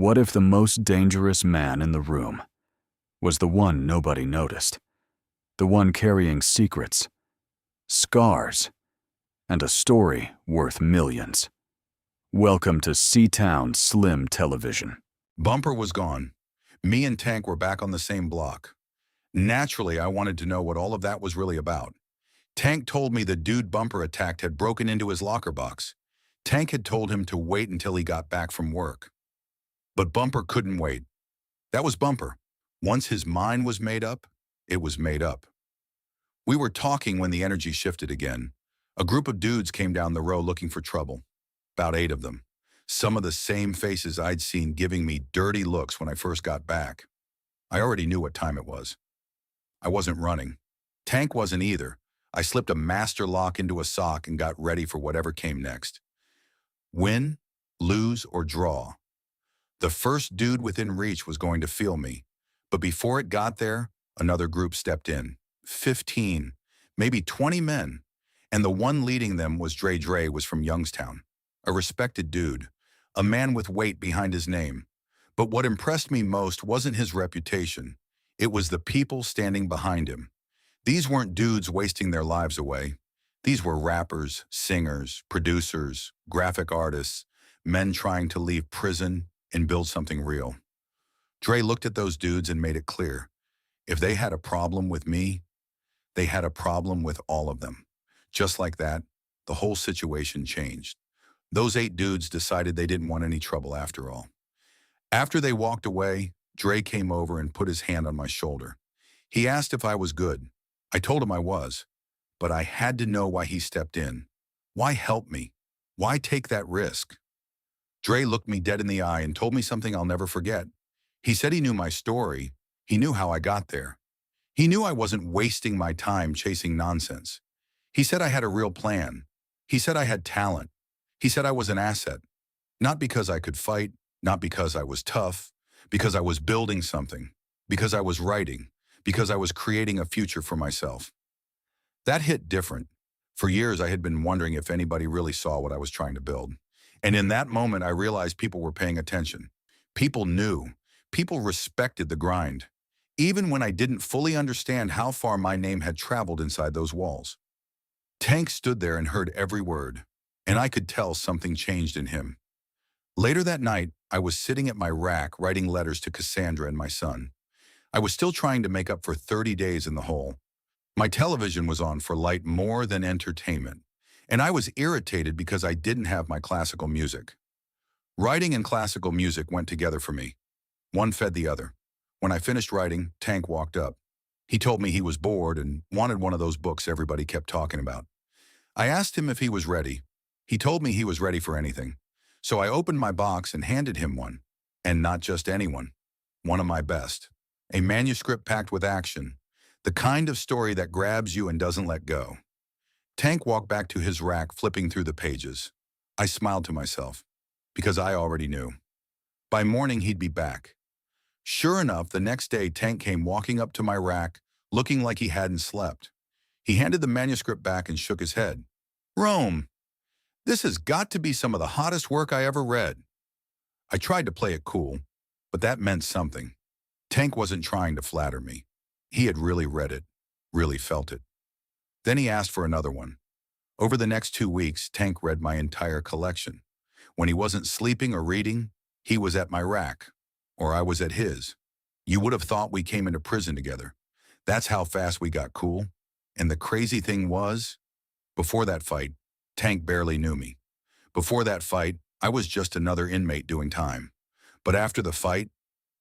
What if the most dangerous man in the room was the one nobody noticed? The one carrying secrets, scars, and a story worth millions. Welcome to C-Town Slim Television. Bumper was gone. Me and Tank were back on the same block. Naturally, I wanted to know what all of that was really about. Tank told me the dude Bumper attacked had broken into his locker box. Tank had told him to wait until he got back from work. But Bumper couldn't wait. That was Bumper. Once his mind was made up, it was made up. We were talking when the energy shifted again. A group of dudes came down the row looking for trouble. About 8 of them. Some of the same faces I'd seen giving me dirty looks when I first got back. I already knew what time it was. I wasn't running. Tank wasn't either. I slipped a master lock into a sock and got ready for whatever came next. Win, lose, or draw. The first dude within reach was going to feel me. But before it got there, another group stepped in. 15, maybe 20 men. And the one leading them was Dre was from Youngstown. A respected dude. A man with weight behind his name. But what impressed me most wasn't his reputation. It was the people standing behind him. These weren't dudes wasting their lives away. These were rappers, singers, producers, graphic artists, men trying to leave prison and build something real. Dre looked at those dudes and made it clear. If they had a problem with me, they had a problem with all of them. Just like that, the whole situation changed. Those 8 dudes decided they didn't want any trouble after all. After they walked away, Dre came over and put his hand on my shoulder. He asked if I was good. I told him I was, but I had to know why he stepped in. Why help me? Why take that risk? Dre looked me dead in the eye and told me something I'll never forget. He said he knew my story. He knew how I got there. He knew I wasn't wasting my time chasing nonsense. He said I had a real plan. He said I had talent. He said I was an asset. Not because I could fight, not because I was tough, because I was building something, because I was writing, because I was creating a future for myself. That hit different. For years, I had been wondering if anybody really saw what I was trying to build. And in that moment, I realized people were paying attention. People knew. People respected the grind, even when I didn't fully understand how far my name had traveled inside those walls. Tank stood there and heard every word, and I could tell something changed in him. Later that night, I was sitting at my rack writing letters to Cassandra and my son. I was still trying to make up for 30 days in the hole. My television was on for light more than entertainment, and I was irritated because I didn't have my classical music. Writing and classical music went together for me. One fed the other. When I finished writing, Tank walked up. He told me he was bored and wanted one of those books everybody kept talking about. I asked him if he was ready. He told me he was ready for anything. So I opened my box and handed him one. And not just anyone. One of my best. A manuscript packed with action. The kind of story that grabs you and doesn't let go. Tank walked back to his rack, flipping through the pages. I smiled to myself, because I already knew. By morning, he'd be back. Sure enough, the next day, Tank came walking up to my rack, looking like he hadn't slept. He handed the manuscript back and shook his head. "Rome, this has got to be some of the hottest work I ever read." I tried to play it cool, but that meant something. Tank wasn't trying to flatter me. He had really read it, really felt it. Then he asked for another one. Over the next 2 weeks, Tank read my entire collection. When he wasn't sleeping or reading, he was at my rack, or I was at his. You would have thought we came into prison together. That's how fast we got cool. And the crazy thing was, before that fight, Tank barely knew me. Before that fight, I was just another inmate doing time. But after the fight,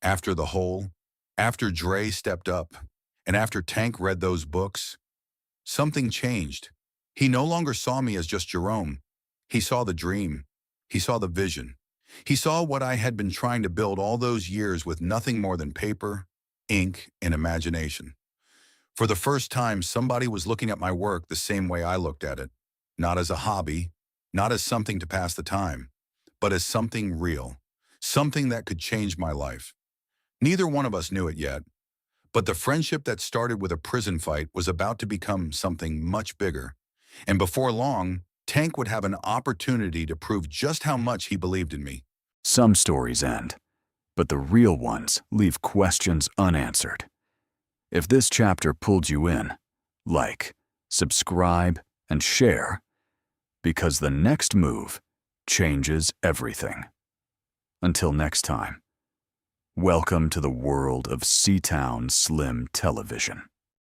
after the hole, after Dre stepped up, and after Tank read those books, something changed. He no longer saw me as just Jerome. He saw the dream. He saw the vision. He saw what I had been trying to build all those years with nothing more than paper, ink, and imagination. For the first time, somebody was looking at my work the same way I looked at it. Not as a hobby, not as something to pass the time, but as something real, something that could change my life. Neither one of us knew it yet, but the friendship that started with a prison fight was about to become something much bigger. And before long, Tank would have an opportunity to prove just how much he believed in me. Some stories end, but the real ones leave questions unanswered. If this chapter pulled you in, like, subscribe, and share, because the next move changes everything. Until next time, welcome to the world of Seatown Slim Television.